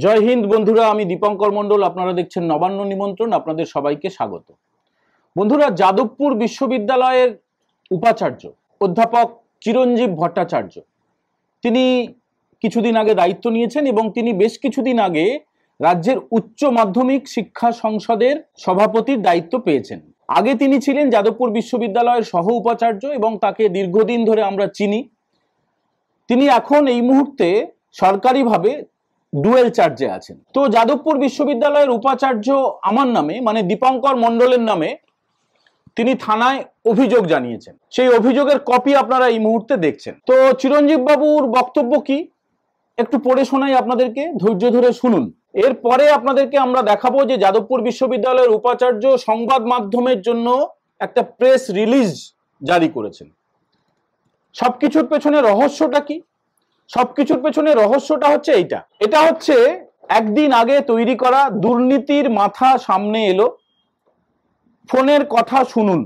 জয় হিন্দ বন্ধুরা, আমি দীপঙ্কর মণ্ডল। আপনারা দেখছেন নবান্ন নিমন্ত্রণ। আপনাদের সবাইকে স্বাগত। বন্ধুরা, যাদবপুর বিশ্ববিদ্যালয়ের উপাচার্য অধ্যাপক চিরঞ্জীব ভট্টাচার্য তিনি কিছুদিন আগে দায়িত্ব নিয়েছেন এবং তিনি বেশ কিছুদিন আগে রাজ্যের উচ্চ মাধ্যমিক শিক্ষা সংসদের সভাপতির দায়িত্ব পেয়েছেন। আগে তিনি ছিলেন যাদবপুর বিশ্ববিদ্যালয়ের সহ উপাচার্য এবং তাকে দীর্ঘদিন ধরে আমরা চিনি। তিনি এখন এই মুহূর্তে সরকারিভাবে ডুয়েল চার্জে আছেন। তো যাদবপুর বিশ্ববিদ্যালয়ের উপাচার্য আমার নামে, মানে দীপঙ্কর মণ্ডলের নামে তিনি থানায় অভিযোগ জানিয়েছেন। সেই অভিযোগের কপি আপনারা এই মুহূর্তে দেখছেন। তো চিরঞ্জীব বাবুর বক্তব্য কি একটু পড়ে শোনাই আপনাদেরকে, ধৈর্য ধরে শুনুন। এরপরে আপনাদেরকে আমরা দেখাবো যে যাদবপুর বিশ্ববিদ্যালয়ের উপাচার্য সংবাদ মাধ্যমের জন্য একটা প্রেস রিলিজ জারি করেছেন। সবকিছুর পেছনে রহস্যটা কি? সবকিছুর পেছনে রহস্যটা হচ্ছে এটা হচ্ছে একদিন আগে তৈরি করা দুর্নীতির মাথা সামনে এলো। ফোনের কথা শুনুন,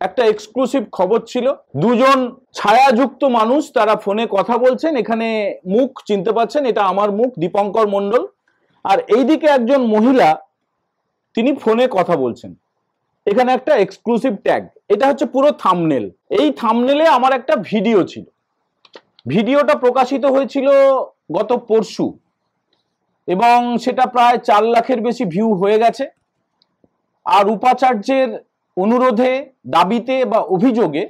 একটা এক্সক্লুসিভ খবর ছিল। দুজন ছায়াযুক্ত মানুষ, তারা ফোনে কথা বলছেন। এখানে মুখ চিনতে পাচ্ছেন, এটা আমার মুখ, দীপঙ্কর মণ্ডল। আর এইদিকে একজন মহিলা, তিনি ফোনে কথা বলছেন। এখানে একটা এক্সক্লুসিভ ট্যাগ, এটা হচ্ছে পুরো থাম্বনেল। এই থাম্বনেলে আমার একটা ভিডিও ছিল। ভিডিওটা প্রকাশিত হয়েছিল গত পরশু এবং সেটা প্রায় 4 লাখের বেশি ভিউ হয়ে গেছে। আর উপাচার্যের অনুরোধে, দাবিতে বা অভিযোগে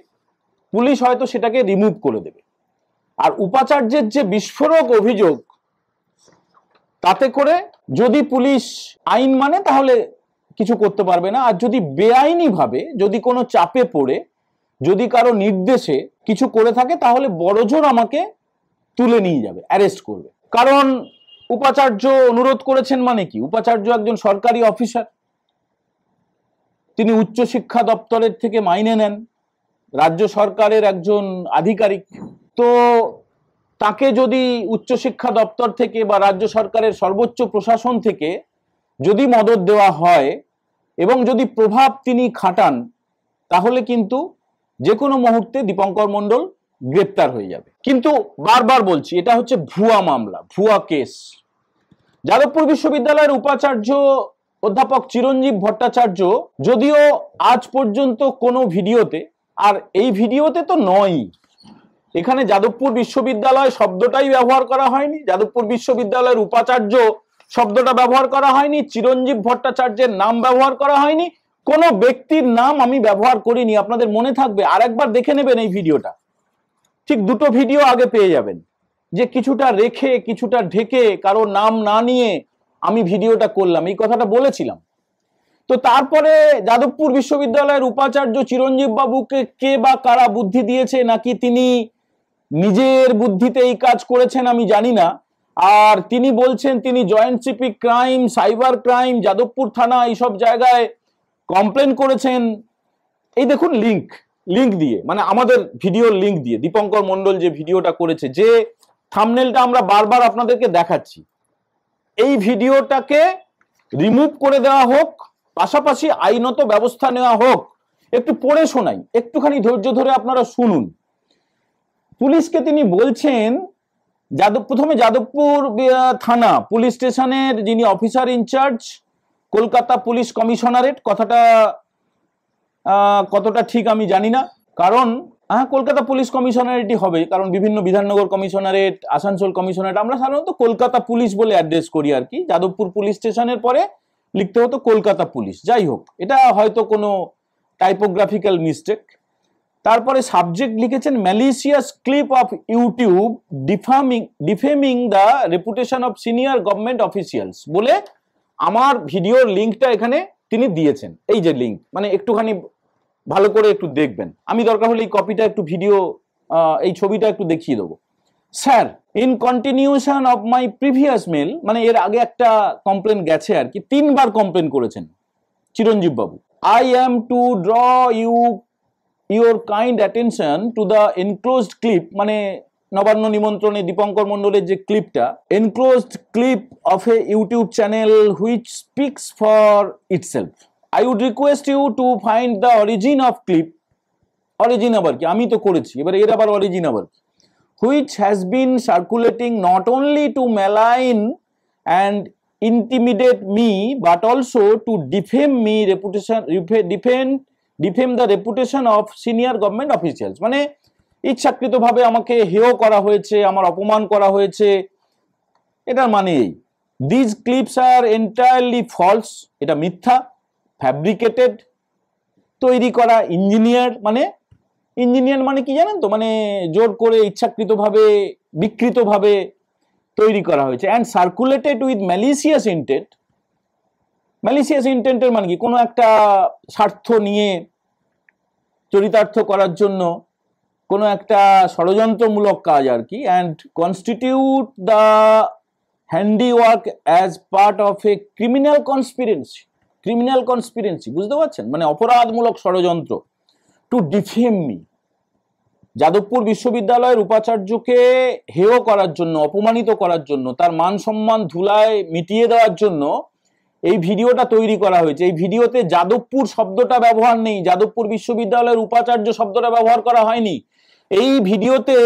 পুলিশ হয়তো সেটাকে রিমুভ করে দেবে। আর উপাচার্যের যে বিস্ফোরক অভিযোগ, তাতে করে যদি পুলিশ আইন মানে তাহলে কিছু করতে পারবে না। আর যদি বেআইনি ভাবে, যদি কোনো চাপে পড়ে, যদি কারো নির্দেশে কিছু করে থাকে, তাহলে বড়জোর আমাকে তুলে নিয়ে যাবে, অ্যারেস্ট করবে। কারণ উপাচার্য অনুরোধ করেছেন মানে কি? উপাচার্য একজন সরকারি অফিসার, তিনি উচ্চশিক্ষা দপ্তরের থেকে মাইনে নেন, রাজ্য সরকারের একজন আধিকারিক। তো তাকে যদি উচ্চশিক্ষা দপ্তর থেকে বা রাজ্য সরকারের সর্বোচ্চ প্রশাসন থেকে যদি মদত দেওয়া হয় এবং যদি প্রভাব তিনি খাটান, তাহলে কিন্তু যে কোনো মুহূর্তে দীপঙ্কর মণ্ডল গ্রেপ্তার হয়ে যাবে। কিন্তু বারবার বলছি, এটা হচ্ছে ভুয়া মামলা, ভুয়া কেস। যাদবপুর বিশ্ববিদ্যালয়ের উপাচার্য অধ্যাপক চিরঞ্জীব ভট্টাচার্য যদিও আজ পর্যন্ত কোনো ভিডিওতে, আর এই ভিডিওতে তো নয়, এখানে যাদবপুর বিশ্ববিদ্যালয় শব্দটাই ব্যবহার করা হয়নি, যাদবপুর বিশ্ববিদ্যালয়ের উপাচার্য শব্দটা ব্যবহার করা হয়নি, চিরঞ্জীব ভট্টাচার্যের নাম ব্যবহার করা হয়নি, কোনো ব্যক্তির নাম আমি ব্যবহার করিনি। আপনাদের মনে থাকবে, আর একবার দেখে নেবেন এই ভিডিওটা, ঠিক দুটো ভিডিও আগে পেয়ে যাবেন, যে কিছুটা রেখে কিছুটা ঢেকে কারো নাম না নিয়ে আমি ভিডিওটা করলাম, এই কথাটা বলেছিলাম। তো তারপরে যাদবপুর বিশ্ববিদ্যালয়ের উপাচার্য চিরঞ্জীব বাবুকে কে বা কারা বুদ্ধি দিয়েছে, নাকি তিনি নিজের বুদ্ধিতে এই কাজ করেছেন আমি জানি না। আর তিনি বলছেন তিনি joint CP crime, cyber crime, Jadavpur থানা, এইসব জায়গায় কমপ্লেন করেছেন। এই দেখুন লিংক দিয়ে, মানে আমাদের ভিডিওর লিংক দিয়ে দীপঙ্কর মণ্ডল যে ভিডিওটা করেছে, যে থাম্বনেলটা আমরা বারবার আপনাদেরকে দেখাচ্ছি, এই ভিডিওটাকে রিমুভ করে দেওয়া হোক, পাশাপাশি আইনত ব্যবস্থা নেওয়া হোক। একটু পড়ে শোনাই, একটুখানি ধৈর্য ধরে আপনারা শুনুন। পুলিশকে তিনি বলছেন, প্রথমে যাদবপুর থানা পুলিশ স্টেশনের যিনি officer in-charge, Kolkata police commissionerate, কথাটা কতটা ঠিক আমি জানি না, কারণ কলকাতা পুলিশ কমিশনারেটই হবে, কারণ বিভিন্ন বিধাননগর কমিশনারেট, আসানসোল কমিশনারেট, আমরা সাধারণত কলকাতা পুলিশ বলে অ্যাড্রেস করি আর কি। যাদবপুর পুলিশ স্টেশনের পরে লিখতে হতো কলকাতা পুলিশ, যাই হোক, এটা হয়তো কোনো টাইপোগ্রাফিক্যাল মিস্টেক। তারপরে সাবজেক্ট লিখেছেন malicious clip of YouTube defaming the reputation of senior government officials বলে আমার ভিডিওর লিঙ্কটা এখানে তিনি দিয়েছেন। এই যে লিঙ্ক, মানে একটুখানি ভালো করে একটু দেখবেন, আমি দরকার হলে এই কপিটা একটু ভিডিও, এই ছবিটা একটু দেখিয়ে দেবো। Sir, in continuation of my previous mail, মানে এর আগে একটা কমপ্লেন গেছে আর কি, 3 বার কমপ্লেন করেছেন চিরঞ্জীব বাবু। I am two draw your kind attention to the enclosed clip, মানে নবান্ন নিমন্ত্রণে দীপঙ্কর মণ্ডলের যে ক্লিপটা, enclosed clip of a YouTube channel which speaks for itself. I would request you to find the origin of clip, origin আবার কি, আমি তো করেছি, এবার এর আবার origin আবার কি, which has been circulating not only to malign and intimidate me, but also to defame me reputation, defame the reputation of senior government officials. মানে ইচ্ছাকৃতভাবে আমাকে হেয় করা হয়েছে, আমার অপমান করা হয়েছে, এটার মানে এই। This clips are entirely false, এটা মিথ্যা, ফ্যাব্রিকেটেড, তৈরি করা, ইঞ্জিনিয়ার মানে কি জানেন তো, মানে জোর করে ইচ্ছাকৃতভাবে বিকৃতভাবে তৈরি করা হয়েছে, and circulated with malicious intent. Malicious ইন্টেন্টের মানে কি, কোনো একটা স্বার্থ নিয়ে চরিতার্থ করার জন্য কোনো একটা ষড়যন্ত্রমূলক কাজ আর কি, and constitute the handiwork as part of a criminal conspiracy, বুঝতে পারছেন, মানে অপরাধমূলক ষড়যন্ত্র, টু ডিফেম মি। যাদবপুর বিশ্ববিদ্যালয়ের উপাচার্যকে হেয় করার জন্য, অপমানিত করার জন্য, তার মান সম্মান ধুলায় মিটিয়ে দেওয়ার জন্য এই ভিডিওটা তৈরি করা হয়েছে। এই ভিডিওতে যাদবপুর শব্দটা ব্যবহার নেই, যাদবপুর বিশ্ববিদ্যালয়ের উপাচার্য শব্দটা ব্যবহার করা হয়নি। এই ভিডিওতে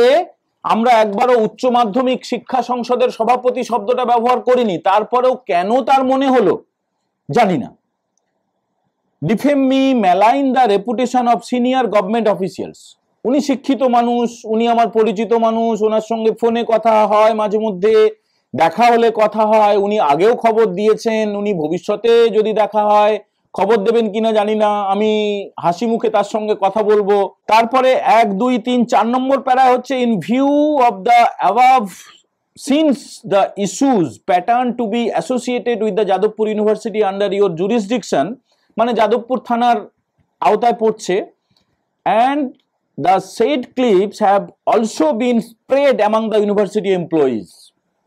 আমরা একবারও উচ্চ মাধ্যমিক শিক্ষা সংসদের সভাপতি শব্দটা ব্যবহার করিনি, তারপরেও কেন তার মনে হলো জানি না। Defame me, malign the reputation of senior government officials. উনি শিক্ষিত মানুষ, উনি আমার পরিচিত মানুষ, ওনার সঙ্গে ফোনে কথা হয়, মাঝে মধ্যে দেখা হলে কথা হয়, উনি আগেও খবর দিয়েছেন, উনি ভবিষ্যতে যদি দেখা হয় খবর দেবেন কিনা জানি না, আমি হাসি মুখে তার সঙ্গে কথা বলবো। তারপরে 1, 2, 3, 4 নম্বর প্যারা হচ্ছে, in view of the above since the issues pattern to be associated with the Jadavpur university under your jurisdiction, মানে যাদবপুর থানার আওতায় পড়ছে, and the said clips have also been spread among the university employees.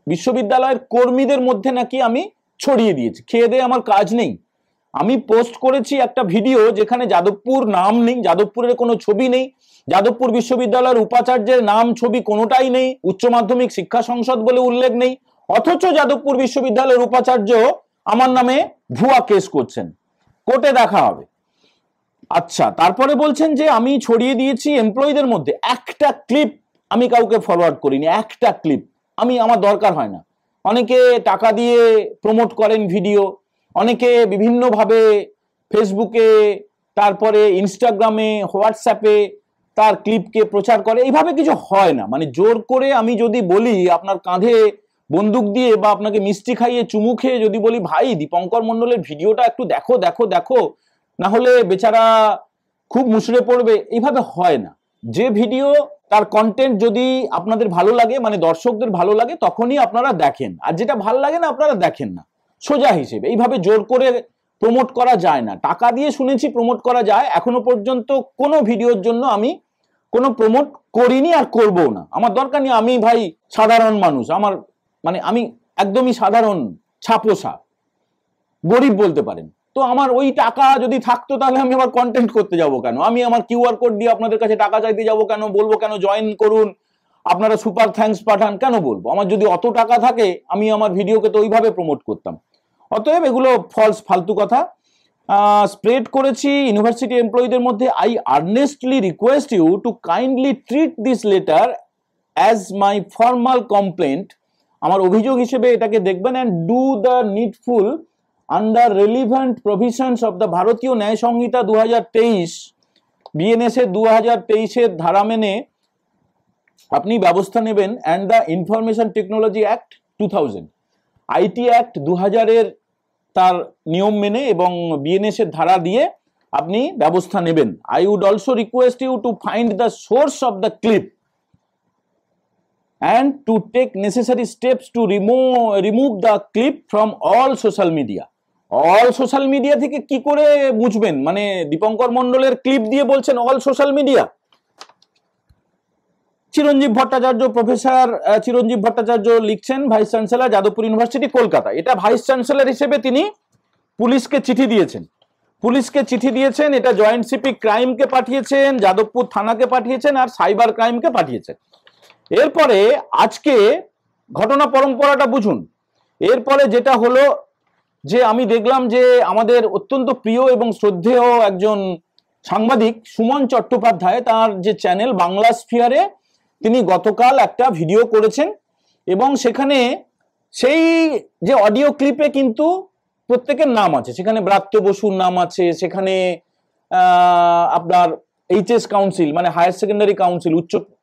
বিশ্ববিদ্যালয়ের কর্মীদের মধ্যে নাকি আমি ছড়িয়ে দিয়েছি। খেয়ে দিয়ে আমার কাজ নেই, আমি পোস্ট করেছি একটা ভিডিও যেখানে যাদবপুর নাম নেই, যাদবপুরের কোনো ছবি নেই, যাদবপুর বিশ্ববিদ্যালয়ের উপাচার্যের নাম ছবি কোনোটাই নেই, উচ্চ মাধ্যমিক শিক্ষা সংসদ বলে উল্লেখ নেই, অথচ যাদবপুর বিশ্ববিদ্যালয়ের উপাচার্য আমার নামে ভুয়া কেস করছেন, কোর্টে দেখা হবে। আচ্ছা, তারপরে বলছেন যে আমি ছড়িয়ে দিয়েছি এমপ্লয়ীদের মধ্যে। একটা ক্লিপ আমি কাউকে ফরওয়ার্ড করিনি, একটা ক্লিপ আমার দরকার হয় না। অনেকে টাকা দিয়ে প্রমোট করেন ভিডিও, অনেকে বিভিন্নভাবে ফেসবুকে, তারপরে ইনস্টাগ্রামে, হোয়াটসঅ্যাপে তার ক্লিপকে প্রচার করে, এইভাবে কিছু হয় না। মানে জোর করে আমি যদি বলি, আপনার কাঁধে বন্দুক দিয়ে বা আপনাকে মিষ্টি খাইয়ে চুমু খেয়ে যদি বলি, ভাই দীপঙ্কর মণ্ডলের ভিডিওটা একটু দেখো দেখো দেখো, না হলে বেচারা খুব মুষড়ে পড়বে, এইভাবে হয় না। যে ভিডিও তার কন্টেন্ট যদি আপনাদের ভালো লাগে, মানে দর্শকদের ভালো লাগে, তখনই আপনারা দেখেন, আর যেটা ভালো লাগে না আপনারা দেখেন না, সোজা হিসেবে। এইভাবে জোর করে প্রমোট করা যায় না। টাকা দিয়ে শুনেছি প্রমোট করা যায়, এখনো পর্যন্ত কোনো ভিডিওর জন্য আমি কোনো প্রমোট করিনি আর করবো না, আমার দরকার নেই। আমি ভাই সাধারণ মানুষ, আমার মানে আমি একদমই সাধারণ, ছাপোষা গরিব বলতে পারেন। তো আমার ওই টাকা যদি থাকতো তাহলে আমি আমার কন্টেন্ট করতে যাব কেন? আমি আমার কিউআর কোড দিয়ে আপনাদের কাছে টাকা চাইতে যাব কেন? বলবো কেন জয়েন করুন, আপনারা সুপার থ্যাঙ্কস পাঠান, কেন বলবো? আমার যদি অত টাকা থাকে আমি আমার ভিডিওকে তো ওইভাবে প্রমোট করতাম। অতএব এগুলো ফলস, ফালতু কথা স্প্রেড করেছি ইউনিভার্সিটি এমপ্লয়ীদের মধ্যে। I earnestly request you to kindly treat this letter as my formal complaint, আমার অভিযোগ হিসেবে এটাকে দেখবেন, and do the needful under relevant provisions of the Bharatiya Nyaya Samhita 2023, BNS এর 2023-এর ধারা মেনে আপনি ব্যবস্থা নেবেন, and the information technology act 2000, IT act 2000-এর তার নিয়ম মেনে এবং বিএনএস এর ধারা দিয়ে আপনি ব্যবস্থা নেবেন। I would also request you to find the source of the clip and to take necessary steps to remove the clip from all social media. All social media থেকে কি করে বুঝবেন? মানে দীপঙ্কর মণ্ডলের ক্লিপ দিয়ে বলছেন অল সোশ্যাল মিডিয়া। চিরঞ্জীব Bhattacharya, professor চিরঞ্জীব ভট্টাচার্য লিখছেন, vice chancellor Jadavpur university Kolkata. এটা ভাইস চ্যান্সেলর হিসেবে তিনি পুলিশকে চিঠি দিয়েছেন, এটা জয়েন্ট সিপি ক্রাইমকে পাঠিয়েছেন, যাদবপুর থানাকে পাঠিয়েছেন, আর সাইবার ক্রাইমকে পাঠিয়েছেন। এরপরে আজকে ঘটনা পরম্পরাটা বুঝুন। এরপরে যেটা হলো যে আমি দেখলাম যে আমাদের অত্যন্ত প্রিয় এবং শ্রদ্ধেয় একজন সাংবাদিক সুমন চট্টোপাধ্যায়, তার যে চ্যানেল বাংলা স্ফিয়ারে, তিনি গতকাল একটা ভিডিও করেছেন এবং সেখানে সেই যে অডিও ক্লিপে কিন্তু প্রত্যেকের নাম আছে, সেখানে ব্রাত্য বসুর নাম আছে, সেখানে আপনার এইচএস কাউন্সিল মানে হায়ার সেকেন্ডারি কাউন্সিল,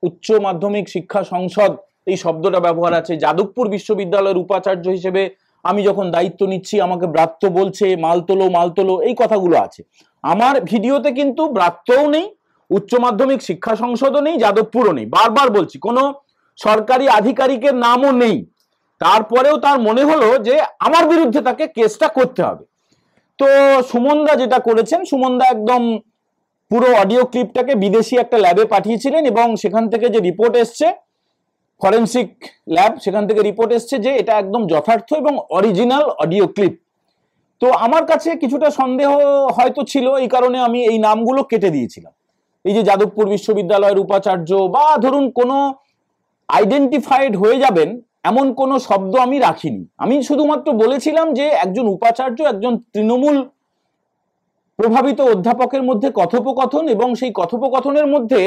উচ্চ মাধ্যমিক শিক্ষা সংসদ এই শব্দটা ব্যবহার আছে। যাদবপুর বিশ্ববিদ্যালয়ের উপাচার্য হিসেবে আমি যখন দায়িত্ব নিচ্ছি আমাকে ব্রাত্য বলছে, মালতোলো এই কথাগুলো আছে। আমার ভিডিওতে কিন্তু ব্রাত্যও নেই, উচ্চ মাধ্যমিক শিক্ষা সংসদও নেই, যাদবপুরও নেই। বারবার বলছি কোনো সরকারি আধিকারিকের নামও নেই। তারপরেও তার মনে হলো যে আমার বিরুদ্ধে তাকে কেসটা করতে হবে। তো সুমনদা যেটা করেছেন, সুমনদা একদম পুরো অডিও ক্লিপটাকে বিদেশি একটা ল্যাবে পাঠিয়েছিলেন এবং সেখান থেকে যে রিপোর্ট এসছে, ফরেনসিক ল্যাব, সেখান থেকে রিপোর্ট এসছে যে এটা একদম যথার্থ এবং অরিজিনাল অডিও ক্লিপ। তো আমার কাছে কিছুটা সন্দেহ হয়তো ছিল, এই কারণে আমি এই নামগুলো কেটে দিয়েছিলাম। এই যে যাদবপুর বিশ্ববিদ্যালয়ের উপাচার্য বা ধরুন কোনো আইডেন্টিফাইড হয়ে যাবেন এমন কোনো শব্দ আমি রাখিনি। আমি শুধুমাত্র বলেছিলাম যে একজন উপাচার্য, একজন তৃণমূল প্রভাবিত অধ্যাপকের মধ্যে কথোপকথন, এবং সেই কথোপকথনের মধ্যে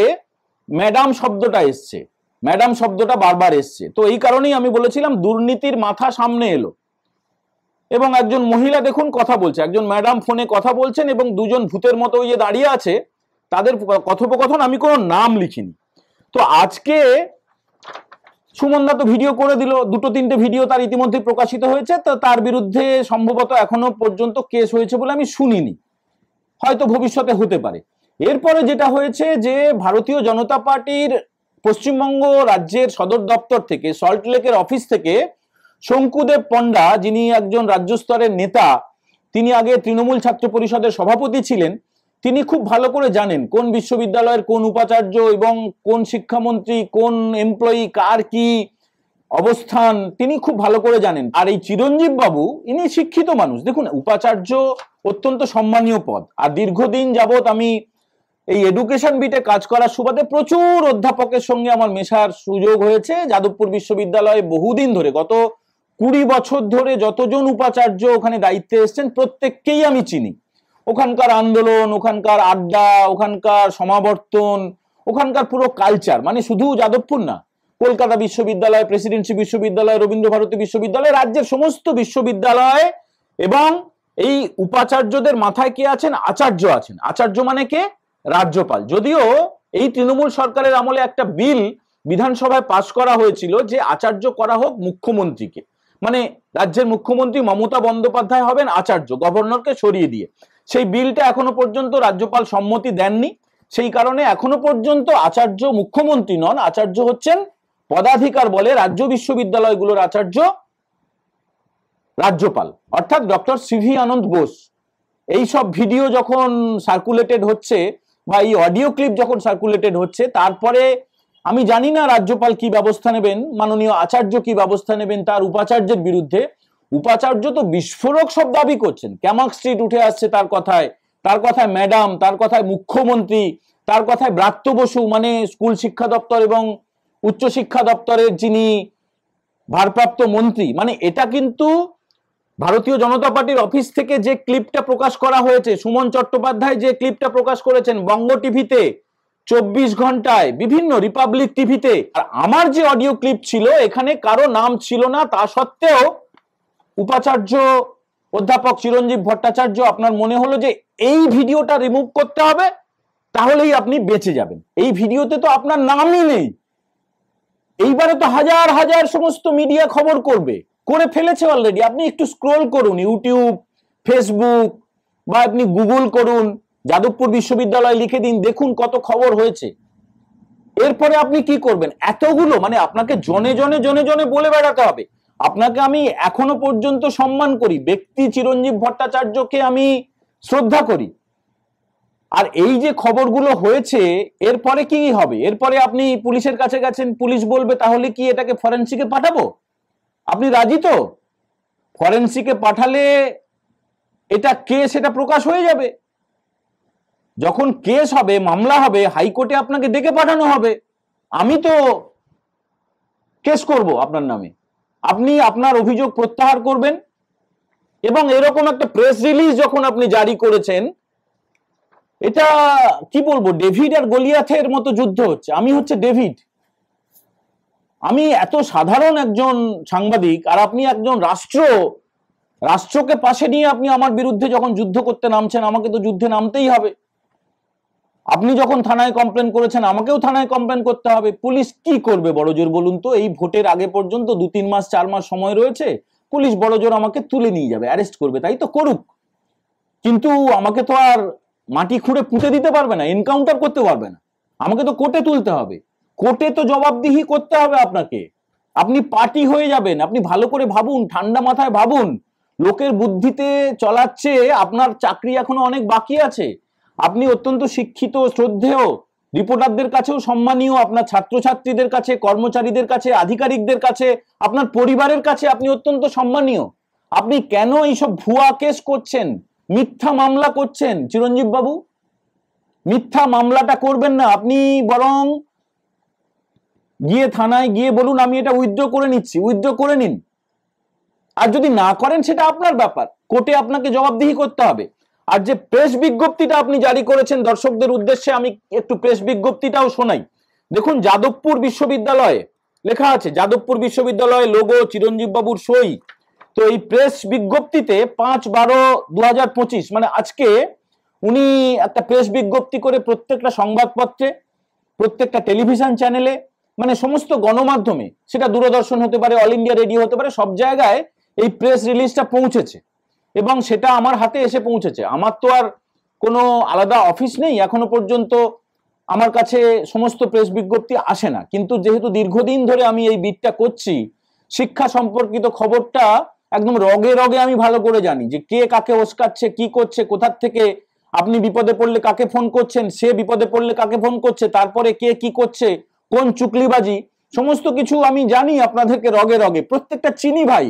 ম্যাডাম শব্দটা এসছে, ম্যাডাম শব্দটা বারবার এসছে। তো এই কারণেই আমি বলেছিলাম দুর্নীতির মাথা সামনে এলো। এবং একজন মহিলা দেখুন কথা বলছে, একজন ম্যাডাম ফোনে কথা বলছেন এবং দুজন ভূতের মতো ওই যে দাঁড়িয়ে আছে, তাদের কথোপকথন আমি কোনো নাম লিখিনি। তো আজকে সুমনদা তো ভিডিও করে দিল, 2-3টে ভিডিও তার ইতিমধ্যে প্রকাশিত হয়েছে। তো তার বিরুদ্ধে সম্ভবত এখনো পর্যন্ত কেস হয়েছে বলে আমি শুনিনি, হয়তো ভবিষ্যতে হতে পারে। এরপরে যেটা হয়েছে যে ভারতীয় জনতা পার্টির পশ্চিমবঙ্গ রাজ্যের সদর দপ্তর থেকে, সল্টলেকের অফিস থেকে শঙ্কুদেব পণ্ডা, যিনি একজন রাজ্য স্তরের নেতা, তিনি আগে তৃণমূল ছাত্র পরিষদের সভাপতি ছিলেন, তিনি খুব ভালো করে জানেন কোন বিশ্ববিদ্যালয়ের কোন উপাচার্য এবং কোন শিক্ষামন্ত্রী, কোন এমপ্লয়ি, কার কি অবস্থান, তিনি খুব ভালো করে জানেন। আর এই চিরঞ্জীব বাবু ইনি শিক্ষিত মানুষ। দেখুন, উপাচার্য অত্যন্ত সম্মানীয় পদ, আর দীর্ঘদিন যাবৎ আমি এই এডুকেশন বিটে কাজ করার সুবাদে প্রচুর অধ্যাপকের সঙ্গে আমার মেশার সুযোগ হয়েছে। যাদবপুর বিশ্ববিদ্যালয়ে বহুদিন ধরে, গত 20 বছর ধরে যতজন উপাচার্য ওখানে দায়িত্বে এসছেন প্রত্যেককেই আমি চিনি। ওখানকার আন্দোলন, ওখানকার আড্ডা, ওখানকার সমাবর্তন, ওখানকার পুরো কালচার, মানে শুধু যাদবপুর না, কলকাতা বিশ্ববিদ্যালয়, প্রেসিডেন্সি বিশ্ববিদ্যালয়, রবীন্দ্রভারতী বিশ্ববিদ্যালয়, রাজ্যের সমস্ত বিশ্ববিদ্যালয়, এবং এই উপাচার্যদের মাথায় কে আছেন? আচার্য আছেন। আচার্য মানে কে? রাজ্যপাল। যদিও এই তৃণমূল সরকারের আমলে একটা বিল বিধানসভায় পাশ করা হয়েছিল যে আচার্য করা হোক মুখ্যমন্ত্রীকে, মানে রাজ্যের মুখ্যমন্ত্রী মমতা বন্দ্যোপাধ্যায় হবেন আচার্য, গভর্নরকে সরিয়ে দিয়ে। সেই বিলটা এখনো পর্যন্ত রাজ্যপাল সম্মতি দেননি। সেই কারণে এখনো পর্যন্ত আচার্য মুখ্যমন্ত্রী নন, আচার্য হচ্ছেন পদাধিকার বলে রাজ্য বিশ্ববিদ্যালয়গুলোর আচার্য রাজ্যপাল, অর্থাৎ ডক্টর সিভি আনন্দ বোস। এই সব ভিডিও যখন সার্কুলেটেড হচ্ছে বা এই অডিও ক্লিপ যখন সার্কুলেটেড হচ্ছে, তারপরে আমি জানি না রাজ্যপাল কি ব্যবস্থা নেবেন, মাননীয় আচার্য কি ব্যবস্থা নেবেন তার উপাচার্যের বিরুদ্ধে। উপাচার্য তো বিস্ফোরক সব দাবি করছেন, ক্যামাক স্ট্রিট উঠে আসছে তার কথায়, তার কথায় ম্যাডাম, তার কথায় মুখ্যমন্ত্রী, তার কথায় ব্রাত্য বসু মানে স্কুল শিক্ষা দপ্তর এবং উচ্চ শিক্ষা দপ্তরের যিনি ভারপ্রাপ্ত মন্ত্রী। মানে এটা কিন্তু ভারতীয় জনতা পার্টির অফিস থেকে যে ক্লিপটা প্রকাশ করা হয়েছে, সুমন চট্টোপাধ্যায় যে ক্লিপটা প্রকাশ করেছেন বঙ্গ টিভিতে, 24 ঘন্টায়, বিভিন্ন রিপাবলিক টিভিতে, আর আমার যে অডিও ক্লিপ ছিল এখানে কারো নাম ছিল না। তা সত্ত্বেও উপাচার্য অধ্যাপক চিরঞ্জীব ভট্টাচার্য, আপনার মনে হলো যে এই ভিডিওটা রিমুভ করতে হবে, তাহলেই আপনি বেঁচে যাবেন। এই ভিডিওতে তো আপনার নামই নেই। এইবারে তো হাজার হাজার সমস্ত মিডিয়া খবর করবে, করে ফেলেছে অলরেডি। আপনি একটু স্ক্রোল করুন, ইউটিউব, ফেসবুক, বা আপনি গুগল করুন, যাদবপুর বিশ্ববিদ্যালয় লিখে দিন, দেখুন কত খবর হয়েছে। এরপরে আপনি কি করবেন? এতগুলো, মানে আপনাকে জনে জনে জনে জনে বলে বেড়াতে হবে। আপনাকে আমি এখনো পর্যন্ত সম্মান করি, ব্যক্তি চিরঞ্জীব ভট্টাচার্যকে আমি শ্রদ্ধা করি। আর এই যে খবরগুলো হয়েছে, এরপরে কি হবে? এরপরে আপনি পুলিশের কাছে গেছেন, পুলিশ বলবে তাহলে কি এটাকে ফরেনসিকে পাঠাবো? আপনি রাজি তো? ফরেনসিকে পাঠালে এটা কেস, এটা প্রকাশ হয়ে যাবে। যখন কেস হবে, মামলা হবে, হাইকোর্টে আপনাকে ডেকে পাঠানো হবে। আমি তো কেস করব আপনার নামে, আপনি আপনার অভিযোগ প্রত্যাহার করবেন। এবং এরকম একটা প্রেস রিলিজ যখন আপনি জারি করেছেন, এটা কি বলবো, ডেভিড আর গলিয়াথের মতো যুদ্ধ হচ্ছে। আমি হচ্ছে ডেভিড, আমি এত সাধারণ একজন সাংবাদিক, আর আপনি একজন রাষ্ট্রকে পাশে নিয়ে আপনি আমার বিরুদ্ধে যখন যুদ্ধ করতে নামছেন, আমাকে তো যুদ্ধে নামতেই হবে। আপনি যখন থানায় কমপ্লেন করেছেন, আমাকেও থানায় কমপ্লেন করতে হবে। পুলিশ কি করবে বড় জোর বলুন তো? এই ভোটের আগে পর্যন্ত 2-3 মাস 4 মাস সময় রয়েছে, পুলিশ বড় জোর আমাকে তুলে নিয়ে যাবে, অ্যারেস্ট করবে, তাই তো করুক। কিন্তু আমাকে তো আর মাটি খুঁড়ে পুঁতে দিতে পারবে না, এনকাউন্টার করতে পারবে না। আমাকে তো কোর্টে তুলতে হবে, কোর্টে তো জবাবদিহি করতে হবে আপনাকে। আপনি পার্টি হয়ে যাবেন। আপনি ভালো করে ভাবুন, ঠান্ডা মাথায় ভাবুন। লোকের বুদ্ধিতে চলাচ্ছে, আপনার চাকরি এখনো অনেক বাকি আছে। আপনি অত্যন্ত শিক্ষিত, শ্রদ্ধেয়, রিপোর্টারদের কাছেও সম্মানীয়, আপনার ছাত্রছাত্রীদের কাছে, কর্মচারীদের কাছে, আধিকারিকদের কাছে, আপনার পরিবারের কাছে আপনি অত্যন্ত সম্মানীয়। আপনি কেন এইসব ভুয়া কেস করছেন, মিথ্যা মামলা করছেন? চিরঞ্জীব বাবু, মিথ্যা মামলাটা করবেন না। আপনি বরং গিয়ে থানায় গিয়ে বলুন আমি এটা উইথড্র করে নিচ্ছি, উইথড্র করে নিন। আর যদি না করেন সেটা আপনার ব্যাপার, কোর্টে আপনাকে জবাবদিহি করতে হবে। আর যে প্রেস বিজ্ঞপ্তিটা আপনি জারি করেছেন দর্শকদের উদ্দেশ্যে, আমি একটু প্রেস বিজ্ঞপ্তিটাও শোনাই। দেখুন, যাদবপুর বিশ্ববিদ্যালয়ে লেখা আছে, যাদবপুর বিশ্ববিদ্যালয়ে লোগো, চিরঞ্জীব বাবুর সই। তো এই প্রেস বিজ্ঞপ্তিতে 5/12/2025 মানে আজকে উনি একটা প্রেস বিজ্ঞপ্তি করে প্রত্যেকটা সংবাদপত্রে, প্রত্যেকটা টেলিভিশন চ্যানেলে, মানে সমস্ত গণমাধ্যমে, সেটা দূরদর্শন হতে পারে, অল ইন্ডিয়া রেডিও হতে পারে, সব জায়গায় এই প্রেস রিলিজটা পৌঁছেছে এবং সেটা আমার হাতে এসে পৌঁছেছে। আমার তো আর কোনো আলাদা অফিস নেই, এখনো পর্যন্ত আমার কাছে সমস্ত প্রেস বিজ্ঞপ্তি আসে না। কিন্তু যেহেতু দীর্ঘদিন ধরে আমি এই বিটটা করছি, শিক্ষা সম্পর্কিত খবরটা একদম রগে রগে আমি ভালো করে জানি, যে কে কাকে উস্কাচ্ছে, কি করছে, কোথার থেকে আপনি বিপদে পড়লে কাকে ফোন করছেন, সে বিপদে পড়লে কাকে ফোন করছে, তারপরে কে কি করছে, কোন চুকলিবাজি, সমস্ত কিছু আমি জানি আপনাদেরকে রগে রগে, প্রত্যেকটা চিনি ভাই।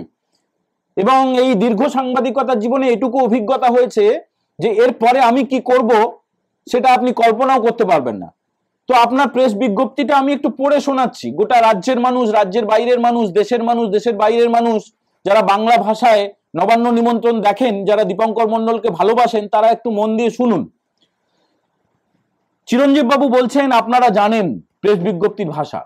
এবং এই দীর্ঘ সাংবাদিকতার জীবনে এটুকু অভিজ্ঞতা হয়েছে যে এরপরে আমি কি করব সেটা আপনি কল্পনাও করতে পারবেন না। তো আপনার প্রেস বিজ্ঞপ্তিটা আমি একটু পড়ে শোনাচ্ছি। গোটা রাজ্যের মানুষ, রাজ্যের বাইরের মানুষ, দেশের মানুষ, দেশের বাইরের মানুষ, যারা বাংলা ভাষায় নবান্ন নিমন্ত্রণ দেখেন, যারা দীপঙ্কর মণ্ডলকে ভালোবাসেন, তারা একটু মন দিয়ে শুনুন। চিরঞ্জীব বাবু বলছেন, আপনারা জানেন প্রেস বিজ্ঞপ্তির ভাষা।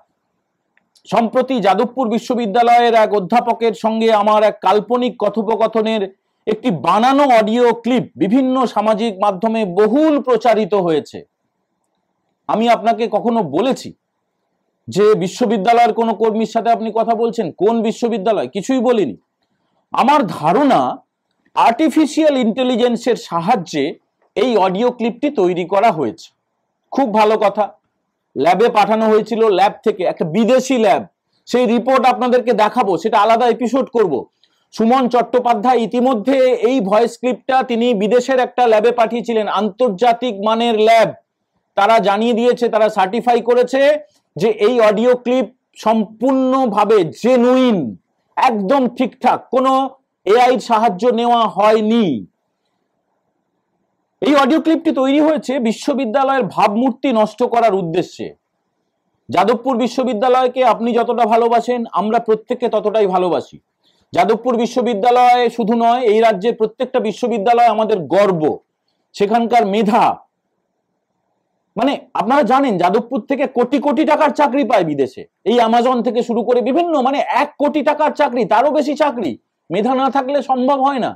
সম্প্রতি যাদবপুর বিশ্ববিদ্যালয়ের এক অধ্যাপকের সঙ্গে আমার এক কাল্পনিক কথোপকথনের একটি বানানো অডিও ক্লিপ বিভিন্ন সামাজিক মাধ্যমে বহুল প্রচারিত হয়েছে। আমি আপনাকে কখনো বলেছি যে বিশ্ববিদ্যালয়ের কোনো কর্মীর সাথে আপনি কথা বলছেন? কোন বিশ্ববিদ্যালয়? কিছুই বলিনি। আমার ধারণা আর্টিফিশিয়াল ইন্টেলিজেন্সের সাহায্যে এই অডিও ক্লিপটি তৈরি করা হয়েছে। খুব ভালো কথা। ল্যাবে পাঠানো হয়েছিল, ল্যাব থেকে একটা বিদেশি ল্যাব, সেই রিপোর্ট আপনাদেরকে দেখাবো, সেটা আলাদা এপিসোড করব। সুমন চট্টোপাধ্যায় ইতিমধ্যে এই ভয়েস ক্লিপটা তিনি বিদেশের একটা ল্যাবে পাঠিয়েছিলেন, আন্তর্জাতিক মানের ল্যাব। তারা জানিয়ে দিয়েছে, তারা সার্টিফাই করেছে যে এই অডিও ক্লিপ সম্পূর্ণভাবে জেনুইন, একদম ঠিকঠাক, কোনো এআই সাহায্য নেওয়া হয়নি। এই অডিও ক্লিপটি তৈরি হয়েছে বিশ্ববিদ্যালয়ের ভাবমূর্তি নষ্ট করার উদ্দেশ্যে। যাদবপুর বিশ্ববিদ্যালয়কে আপনি যতটা ভালোবাসেন, আমরা প্রত্যেককে ততটাই ভালোবাসি। যাদবপুর বিশ্ববিদ্যালয় শুধু নয়, এই রাজ্যের প্রত্যেকটা বিশ্ববিদ্যালয় আমাদের গর্ব। সেখানকার মেধা, মানে আপনারা জানেন যাদবপুর থেকে কোটি কোটি টাকার চাকরি পায় বিদেশে, এই অ্যামাজন থেকে শুরু করে বিভিন্ন, মানে 1 কোটি টাকার চাকরি, তারও বেশি চাকরি। মেধা না থাকলে সম্ভব হয় না।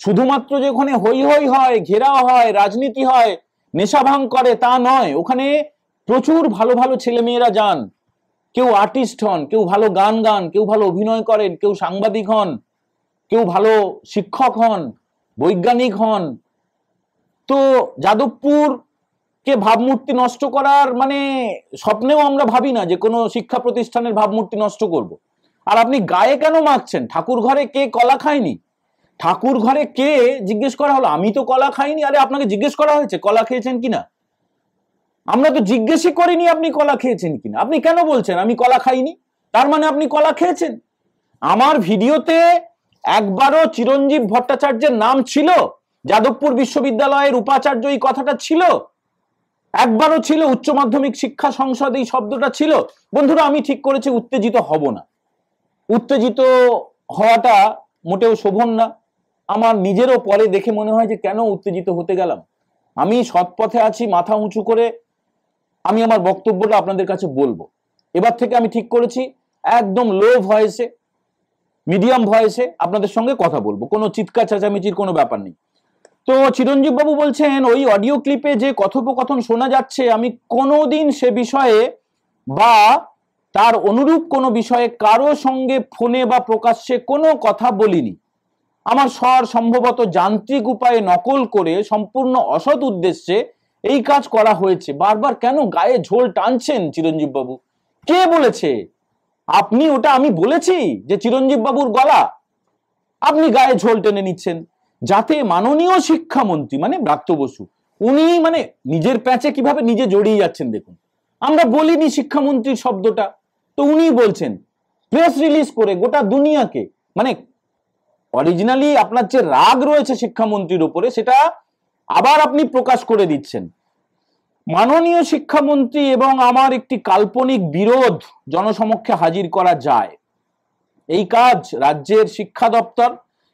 শুধুমাত্র যে ওখানে হই হই হয়, ঘেরাও হয়, রাজনীতি হয়, নেশা ভাঙ করে, তা নয়। ওখানে প্রচুর ভালো ভালো ছেলেমেয়েরা যান। কেউ আর্টিস্ট হন, কেউ ভালো গান গান, কেউ ভালো অভিনয় করেন, কেউ সাংবাদিক হন, কেউ ভালো শিক্ষক হন, বৈজ্ঞানিক হন। তো যাদবপুর কে ভাবমূর্তি নষ্ট করার, মানে স্বপ্নেও আমরা ভাবি না যে কোনো শিক্ষা প্রতিষ্ঠানের ভাবমূর্তি নষ্ট করব। আর আপনি গায়ে কেন মাখছেন? ঠাকুর ঘরে কে কলা খায়নি? ঠাকুর ঘরে কে জিজ্ঞেস করা হলো? আমি তো কলা খাইনি। আরে আপনাকে জিজ্ঞেস করা হয়েছে কলা খেয়েছেন কিনা? আমরা তো জিজ্ঞেসই করিনি আপনি কলা খেয়েছেন কিনা। আপনি কেন বলছেন আমি কলা খাইনি? তার মানে আপনি কলা খেয়েছেন। আমার ভিডিওতে একবারও চিরঞ্জীব ভট্টাচার্যের নাম ছিল? যাদবপুর বিশ্ববিদ্যালয়ের উপাচার্য এই কথাটা ছিল? একবারও ছিল? উচ্চ মাধ্যমিক শিক্ষা সংসদ এই শব্দটা ছিল? বন্ধুরা, আমি ঠিক করেছি উত্তেজিত হব না। উত্তেজিত হওয়াটা মোটেও শোভন না। আমার নিজেরও পরে দেখে মনে হয় যে কেন উত্তেজিত হতে গেলাম। আমি সৎ পথে আছি, মাথা উঁচু করে আমি আমার বক্তব্যটা আপনাদের কাছে বলবো। এবার থেকে আমি ঠিক করেছি একদম লো ভয়েসে, মিডিয়াম ভয়েসে আপনাদের সঙ্গে কথা বলবো, কোনো চিৎকার চেঁচামেচির কোনো ব্যাপার নেই। তো চিরঞ্জীব বাবু বলছেন ওই অডিও ক্লিপে যে কথোপকথন শোনা যাচ্ছে আমি কোনোদিন সে বিষয়ে বা তার অনুরূপ কোনো বিষয়ে কারো সঙ্গে ফোনে বা প্রকাশ্যে কোনো কথা বলিনি। আমার স্বর সম্ভবত যান্ত্রিক উপায়ে নকল করে সম্পূর্ণ অসৎ উদ্দেশ্যে এই কাজ করা হয়েছে। বারবার কেন গায়ে ঝোল টানছেন চিরঞ্জীব বাবু? কে বলেছে? আপনি? ওটা আমি বলেছি যে চিরঞ্জীব বাবুর গলা? আপনি গায়ে ঝোল টেনে নিচ্ছেন যাতে মাননীয় শিক্ষামন্ত্রী মানে ব্রাত্য বসু উনি মানে নিজের প্যাচে কিভাবে নিজে জড়িয়ে যাচ্ছেন দেখুন। আমরা বলিনি শিক্ষামন্ত্রীর শব্দটা, তো উনি বলছেন প্রেস রিলিজ করে গোটা দুনিয়াকে, মানে অরিজিনালি আপনার যে রাগ রয়েছে শিক্ষামন্ত্রীর উপরে সেটা আবার আপনি প্রকাশ করে দিচ্ছেন। মাননীয় শিক্ষামন্ত্রী এবং আমার একটি কাল্পনিক বিরোধ জনসমক্ষে হাজির করা যায়, এই কাজ রাজ্যের শিক্ষা দপ্তর,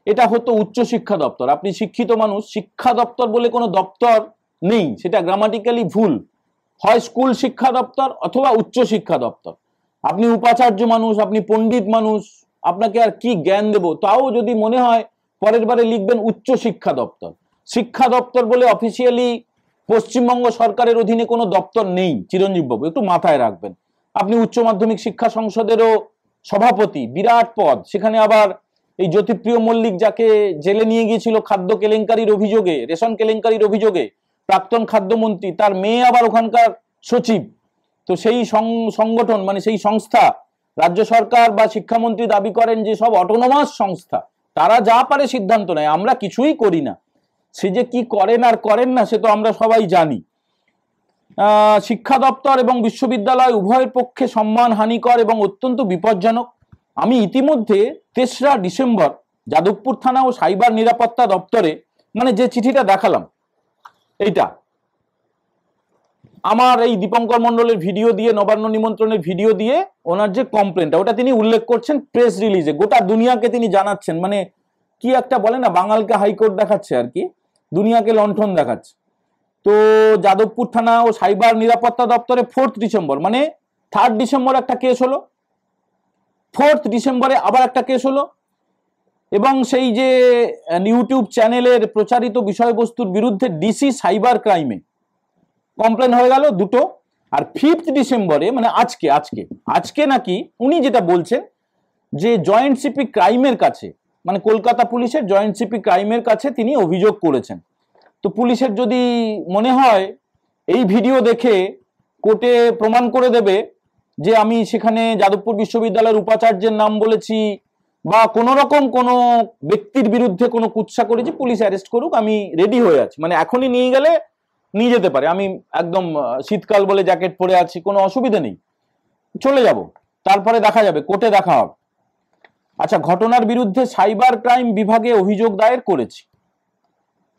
এটা হতো উচ্চ শিক্ষা দপ্তর। আপনি শিক্ষিত মানুষ, শিক্ষা দপ্তর বলে কোনো দপ্তর নেই, সেটা গ্রামাটিক্যালি ভুল, হয় স্কুল শিক্ষা দপ্তর অথবা উচ্চ শিক্ষা দপ্তর। আপনি উপাচার্য মানুষ, আপনি পণ্ডিত মানুষ, আপনাকে আর কি জ্ঞান দেব, তাও যদি মনে হয় পরের বারে লিখবেন উচ্চ শিক্ষা দপ্তর। শিক্ষা দপ্তর বলে অফিসিয়ালি পশ্চিমবঙ্গ সরকারের অধীনে কোনো দপ্তর নেই চিরঞ্জীব বাবু, একটু মাথায় রাখবেন। আপনি উচ্চ মাধ্যমিক শিক্ষা সংসদেরও সভাপতি, বিরাট পদ, সেখানে আবার এই জ্যোতিপ্রিয় মল্লিক যাকে জেলে নিয়ে গিয়েছিল খাদ্য কেলেঙ্কারির অভিযোগে, রেশন কেলেঙ্কারির অভিযোগে, প্রাক্তন খাদ্যমন্ত্রী, তার মেয়ে আবার ওখানকার সচিব। তো সেই সংগঠন মানে সেই সংস্থা, রাজ্য সরকার বা শিক্ষামন্ত্রী দাবি করেন যে সব অটোনমাস সংস্থা, তারা যা পারে সিদ্ধান্ত নেয়, আমরা কিছুই করি না। সে যে কি করেন আর করেন না সে তো আমরা সবাই জানি। শিক্ষা দপ্তর এবং বিশ্ববিদ্যালয় উভয়ের পক্ষে সম্মান হানিকর এবং অত্যন্ত বিপজ্জনক। আমি ইতিমধ্যে ৩রা ডিসেম্বর যাদবপুর থানা ও সাইবার নিরাপত্তা দপ্তরে, মানে যে চিঠিটা দেখালাম এইটা, আমার এই দীপঙ্কর মন্ডলের ভিডিও দিয়ে, নবান্ন নিমন্ত্রণের ভিডিও দিয়ে ওনার যে কমপ্লেনটা ওটা তিনি উল্লেখ করছেন প্রেস রিলিজে, গোটা দুনিয়াকে তিনি জানাচ্ছেন, মানে কি একটা বলে না, বাঙালকে হাইকোর্ট দেখাচ্ছে আর কি, দুনিয়াকে লণ্ঠন দেখাচ্ছে। তো যাদবপুর থানা ও সাইবার নিরাপত্তা দপ্তরে 4 ডিসেম্বর মানে 3 ডিসেম্বর একটা কেস হলো, 4 ডিসেম্বরে আবার একটা কেস হলো, এবং সেই যে ইউটিউব চ্যানেলের প্রচারিত বিষয়বস্তুর বিরুদ্ধে ডিসি সাইবার ক্রাইমে কমপ্লেন হয়ে গেল দুটো। আর 5 ডিসেম্বরে মানে আজকে আজকে আজকে নাকি উনি যেটা বলছেন যে জয়েন্ট সিপি ক্রাইমের কাছে, মানে কলকাতা পুলিশের জয়েন্ট সিপি ক্রাইমের কাছে তিনি অভিযোগ করেছেন। তো পুলিশের যদি মনে হয় এই ভিডিও দেখে কোর্টে প্রমাণ করে দেবে যে আমি সেখানে যাদবপুর বিশ্ববিদ্যালয়ের উপাচার্যের নাম বলেছি বা কোনো রকম কোনো ব্যক্তির বিরুদ্ধে কোনো কুৎসা করেছি, পুলিশ অ্যারেস্ট করুক, আমি রেডি হয়ে আছি, মানে এখনই নিয়ে গেলে নিয়ে যেতে পারে, আমি একদম শীতকাল বলে জ্যাকেট পরে আছি, কোনো অসুবিধা নেই, চলে যাব, তারপরে দেখা যাবে, কোর্টে দেখা হবে। আচ্ছা, ঘটনার বিরুদ্ধে সাইবার ক্রাইম বিভাগে অভিযোগ দায়ের করেছি।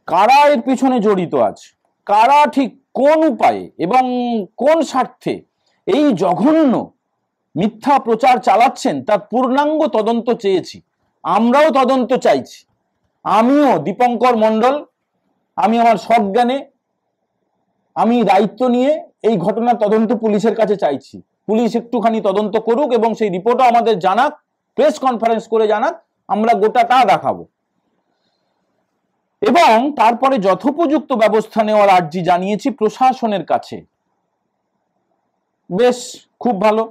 কারা এর পিছনে জড়িত আছে, কারা ঠিক কোন উপায়ে এবং কোন স্বার্থে এই জঘন্য মিথ্যা প্রচার চালাচ্ছেন তার পূর্ণাঙ্গ তদন্ত চেয়েছি, আমরাও তদন্ত চাইছি। আমিও দীপঙ্কর মন্ডল, আমি আমার সজ্ঞানে আমি দায়িত্ব নিয়ে এই ঘটনার তদন্ত পুলিশের কাছে চাইছি। পুলিশ একটুখানি তদন্ত করুক এবং সেই রিপোর্টও আমাদের জানাক, প্রেস কনফারেন্স করে জানাক, আমরা গোটাটা দেখাবো এবং তারপরে যথোপযুক্ত ব্যবস্থা নেওয়ার আর্জি জানিয়েছি প্রশাসনের কাছে। বেশ, খুব ভালো।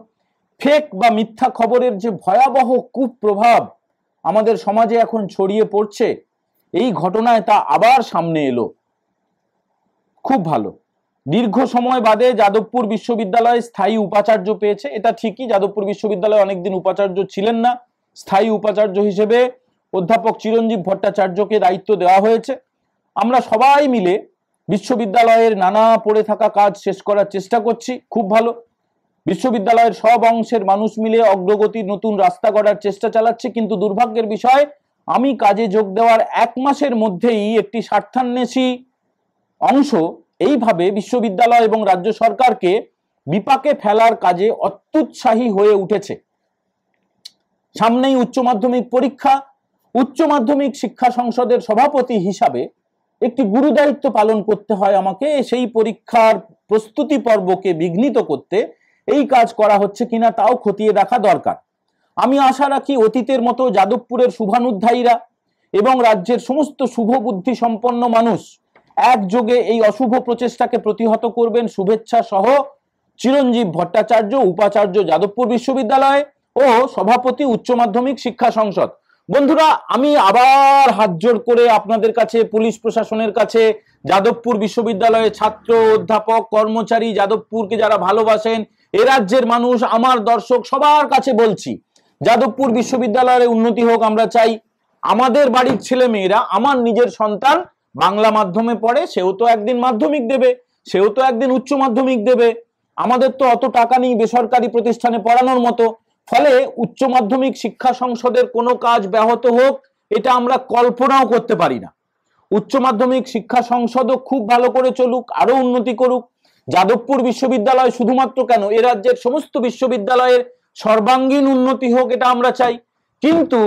ফেক বা মিথ্যা খবরের যে ভয়াবহ কুপ্রভাব আমাদের সমাজে এখন ছড়িয়ে পড়ছে, এই ঘটনায় তা আবার সামনে এলো, খুব ভালো। দীর্ঘ সময় বাদে যাদবপুর বিশ্ববিদ্যালয় স্থায়ী উপাচার্য পেয়েছে, এটা ঠিকই, যাদবপুর বিশ্ববিদ্যালয়ে অনেকদিন উপাচার্য ছিলেন না, স্থায়ী উপাচার্য হিসেবে অধ্যাপক চিরঞ্জীব ভট্টাচার্যকে দায়িত্ব দেওয়া হয়েছে। আমরা সবাই মিলে বিশ্ববিদ্যালয়ের নানা পড়ে থাকা কাজ শেষ করার চেষ্টা করছি, খুব ভালো। বিশ্ববিদ্যালয়ের সব অংশের মানুষ মিলে অগ্রগতির নতুন রাস্তা গড়ার চেষ্টা চালাচ্ছে, কিন্তু দুর্ভাগ্যের বিষয় আমি কাজে যোগ দেওয়ার 1 মাসের মধ্যেই একটি স্বার্থান্বেষী অংশ এইভাবে বিশ্ববিদ্যালয় এবং রাজ্য সরকারকে বিপাকে ফেলার কাজে অত্যুৎসাহী হয়ে উঠেছে। সামনেই উচ্চ মাধ্যমিক পরীক্ষা, উচ্চ মাধ্যমিক শিক্ষা সংসদের সভাপতি হিসাবে একটি গুরুদায়িত্ব পালন করতে হয় আমাকে। সেই পরীক্ষার প্রস্তুতি পর্বকে বিঘ্নিত করতে এই কাজ করা হচ্ছে কিনা তাও খতিয়ে দেখা দরকার। আমি আশা রাখি অতীতের মতো যাদবপুরের শুভানুধ্যায়ীরা এবং রাজ্যের সমস্ত শুভ বুদ্ধি সম্পন্ন মানুষ একযোগে এই অশুভ প্রচেষ্টাকে প্রতিহত করবেন। শুভেচ্ছা সহ চিরঞ্জীব ভট্টাচার্য, উপাচার্য যাদবপুর বিশ্ববিদ্যালয় ও সভাপতি উচ্চ মাধ্যমিক শিক্ষা সংসদ। বন্ধুরা, আমি আবার হাত জোড় করে আপনাদের কাছে, পুলিশ প্রশাসনের কাছে, যাদবপুর বিশ্ববিদ্যালয়ের ছাত্র, অধ্যাপক, কর্মচারী, যাদবপুরকে যারা ভালোবাসেন, এ রাজ্যের মানুষ, আমার দর্শক, সবার কাছে বলছি, যাদবপুর বিশ্ববিদ্যালয়ের উন্নতি হোক আমরা চাই। আমাদের বাড়ির ছেলে মেয়েরা, আমার নিজের সন্তান বাংলা মাধ্যমে পড়ে, সেও তো একদিন মাধ্যমিক দেবে, সেও তো একদিন উচ্চ মাধ্যমিক দেবে। আমাদের তো অত টাকা নেই বেসরকারি প্রতিষ্ঠানে পড়ানোর মতো, ফলে উচ্চ মাধ্যমিক শিক্ষা সংসদের কোনো কাজ ব্যাহত হোক এটা আমরা কল্পনাও করতে পারি না। উচ্চ মাধ্যমিক শিক্ষা সংসদও খুব ভালো করে চলুক, আরো উন্নতি করুক। যাদবপুর বিশ্ববিদ্যালয় শুধুমাত্র কেন, এ রাজ্যের সমস্ত বিশ্ববিদ্যালয়ের সর্বাঙ্গীন উন্নতি হোক এটা আমরা চাই। কিন্তু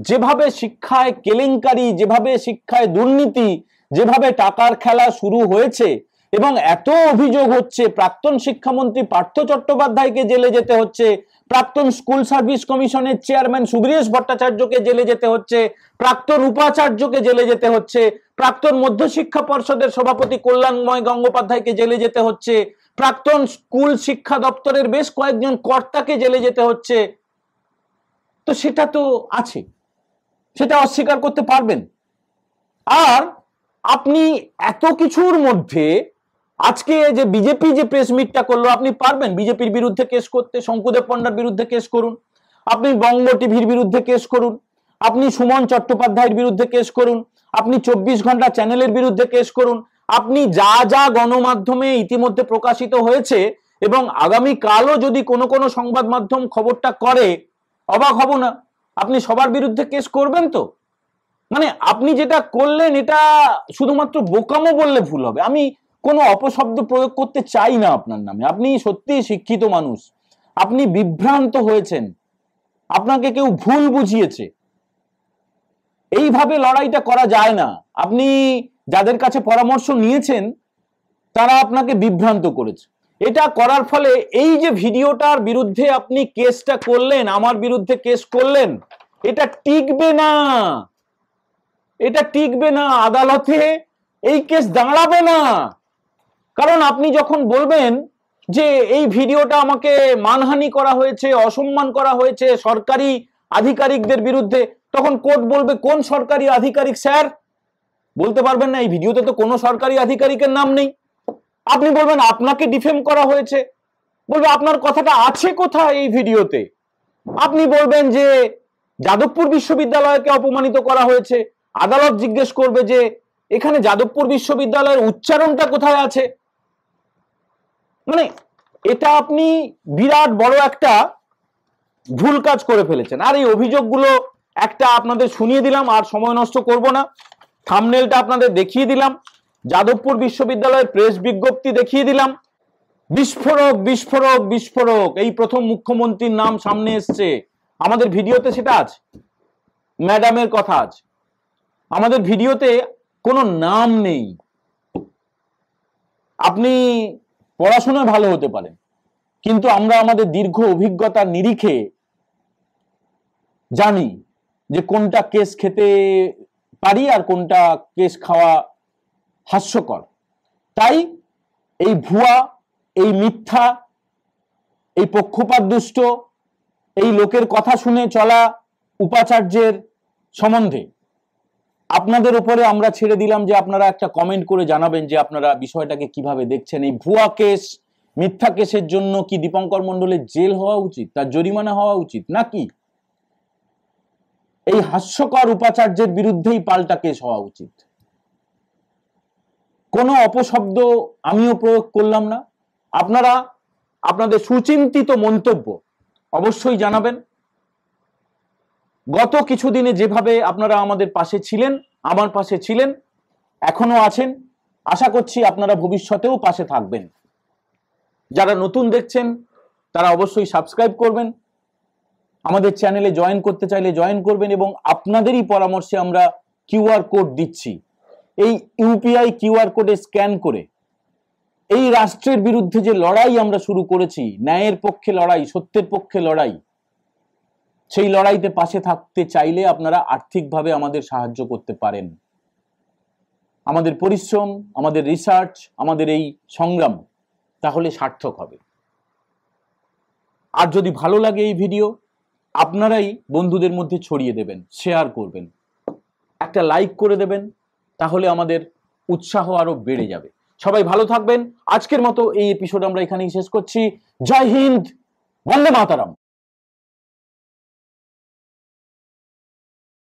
যেভাবে শিক্ষায় কেলেঙ্কারি, যেভাবে শিক্ষায় দুর্নীতি, যেভাবে টাকার খেলা শুরু হয়েছে এবং এত অভিযোগ হচ্ছে, প্রাক্তন শিক্ষামন্ত্রী পার্থ চট্টোপাধ্যায়কে জেলে যেতে হচ্ছে, প্রাক্তন স্কুল সার্ভিস কমিশনের চেয়ারম্যান সুব্রিয়েশ ভট্টাচার্যকে জেলে যেতে হচ্ছে, প্রাক্তন উপাচার্যকে জেলে যেতে হচ্ছে, প্রাক্তন মধ্যশিক্ষা পর্ষদের সভাপতি কল্যাণময় গঙ্গোপাধ্যায়কে জেলে যেতে হচ্ছে, প্রাক্তন স্কুল শিক্ষা দপ্তরের বেশ কয়েকজন কর্তাকে জেলে যেতে হচ্ছে, তো সেটা তো আছে, সেটা অস্বীকার করতে পারবেন? আর আপনি এত কিছুর মধ্যে আজকে যে বিজেপি যে প্রেস মিটটা করলো, আপনি পারবেন বিজেপির বিরুদ্ধে কেস করতে? শঙ্কুদেব পণ্ডার বিরুদ্ধে কেস করুন, আপনি বঙ্গ টিভির বিরুদ্ধে কেস করুন, আপনি সুমন চট্টোপাধ্যায়ের বিরুদ্ধে কেস করুন, আপনি 24 ঘন্টা চ্যানেলের বিরুদ্ধে কেস করুন, আপনি যা যা গণমাধ্যমে ইতিমধ্যে প্রকাশিত হয়েছে এবং আগামী কালও যদি কোনো কোনো সংবাদ মাধ্যম খবরটা করে, অবাক হব না। আপনি সবার বিরুদ্ধে কেস করবেন তো? মানে আপনি যেটা করলেন এটা শুধুমাত্র বোকামো বললে ভুল হবে। আমি কোনো অপশব্দ প্রয়োগ করতে চাই না আপনার নামে। আপনি সত্যিই শিক্ষিত মানুষ, আপনি বিভ্রান্ত হয়েছেন, আপনাকে কেউ ভুল বুঝিয়েছে। এইভাবে লড়াইটা করা যায় না। আপনি যাদের কাছে পরামর্শ নিয়েছেন তারা আপনাকে বিভ্রান্ত করেছে। এটা করার ফলে এই যে ভিডিওটার বিরুদ্ধে আপনি কেসটা করলেন, আমার বিরুদ্ধে কেস করলেন, এটা টিকবে না, এটা টিকবে না। আদালতে এই কেস দাঁড়াবে না। কারণ আপনি যখন বলবেন যে এই ভিডিওটা আমাকে মানহানি করা হয়েছে, অসম্মান করা হয়েছে সরকারি আধিকারিকদের বিরুদ্ধে, তখন কোর্ট বলবে কোন সরকারি আধিকারিক স্যার? বলতে পারবেন না, এই ভিডিওতে তো কোনো সরকারি আধিকারিকের নাম নেই। আপনি বলবেন আপনাকে ডিফেম করা হয়েছে, বলবে আপনার কথাটা আছে কোথায় এই ভিডিওতে? আপনি বলবেন যে যাদবপুর বিশ্ববিদ্যালয়কে অপমানিত করা হয়েছে, আদালত জিজ্ঞেস করবে যে এখানে যাদবপুর বিশ্ববিদ্যালয়ের উচ্চারণটা কোথায় আছে। মানে এটা আপনি বিরাট বড় একটা ভুল কাজ করে ফেলেছেন। আর এই অভিযোগগুলো একটা আপনাদের শুনিয়ে দিলাম, আর সময় নষ্ট করব না। থাম্বনেলটা আপনাদের দেখিয়ে দিলাম, যাদবপুর বিশ্ববিদ্যালয়ের প্রেস বিজ্ঞপ্তি দেখিয়ে দিলাম। বিস্ফোরক বিস্ফোরক বিস্ফোরক, এই প্রথম মুখ্যমন্ত্রীর নাম সামনে এসছে। আমাদের ভিডিওতে সেটা আছে, ম্যাডামের কথা আছে, আমাদের ভিডিওতে কোনো নাম নেই। আপনি পড়াশোনায় ভালো হতে পারেন, কিন্তু আমরা আমাদের দীর্ঘ অভিজ্ঞতার নিরিখে জানি যে কোনটা কেস খেতে পারি আর কোনটা কেস খাওয়া হাস্যকর। তাই এই ভুয়া, এই মিথ্যা, এই পক্ষপাত দুষ্ট, এই লোকের কথা শুনে চলা উপাচার্যের সম্বন্ধে আপনাদের উপরে আমরা ছেড়ে দিলাম যে আপনারা একটা কমেন্ট করে জানাবেন যে আপনারা বিষয়টাকে কিভাবে দেখছেন। এই ভুয়া কেস, মিথ্যা কেসের জন্য কি দীপঙ্কর মণ্ডলের জেল হওয়া উচিত, তার জরিমানা হওয়া উচিত, নাকি এই হাস্যকর উপাচার্যের বিরুদ্ধেই পাল্টা কেস হওয়া উচিত? কোনো অপশব্দ আমিও প্রয়োগ করলাম না। আপনারা আপনাদের সুচিন্তিত মন্তব্য অবশ্যই জানাবেন। গত কিছুদিনে যেভাবে আপনারা আমাদের পাশে ছিলেন, আমার পাশে ছিলেন, এখনো আছেন, আশা করছি আপনারা ভবিষ্যতেও পাশে থাকবেন। যারা নতুন দেখছেন তারা অবশ্যই সাবস্ক্রাইব করবেন, আমাদের চ্যানেলে জয়েন করতে চাইলে জয়েন করবেন, এবং আপনাদেরই পরামর্শে আমরা কিউআর কোড দিচ্ছি। এই ইউপিআই কিউআর কোডে স্ক্যান করে এই রাষ্ট্রের বিরুদ্ধে যে লড়াই আমরা শুরু করেছি, ন্যায়ের পক্ষে লড়াই, সত্যের পক্ষে লড়াই, সেই লড়াইতে পাশে থাকতে চাইলে আপনারা আর্থিকভাবে আমাদের সাহায্য করতে পারেন। আমাদের পরিশ্রম, আমাদের রিসার্চ, আমাদের এই সংগ্রাম তাহলে সার্থক হবে। আর যদি ভালো লাগে এই ভিডিও, আপনারাই বন্ধুদের মধ্যে ছড়িয়ে দেবেন, শেয়ার করবেন, একটা লাইক করে দেবেন, তাহলে আমাদের উৎসাহ আরো বেড়ে যাবে। সবাই ভালো থাকবেন। আজকের মতো এই এপিসোড আমরা এখানেই শেষ করছি। জয় হিন্দ, বন্দে মাতারাম।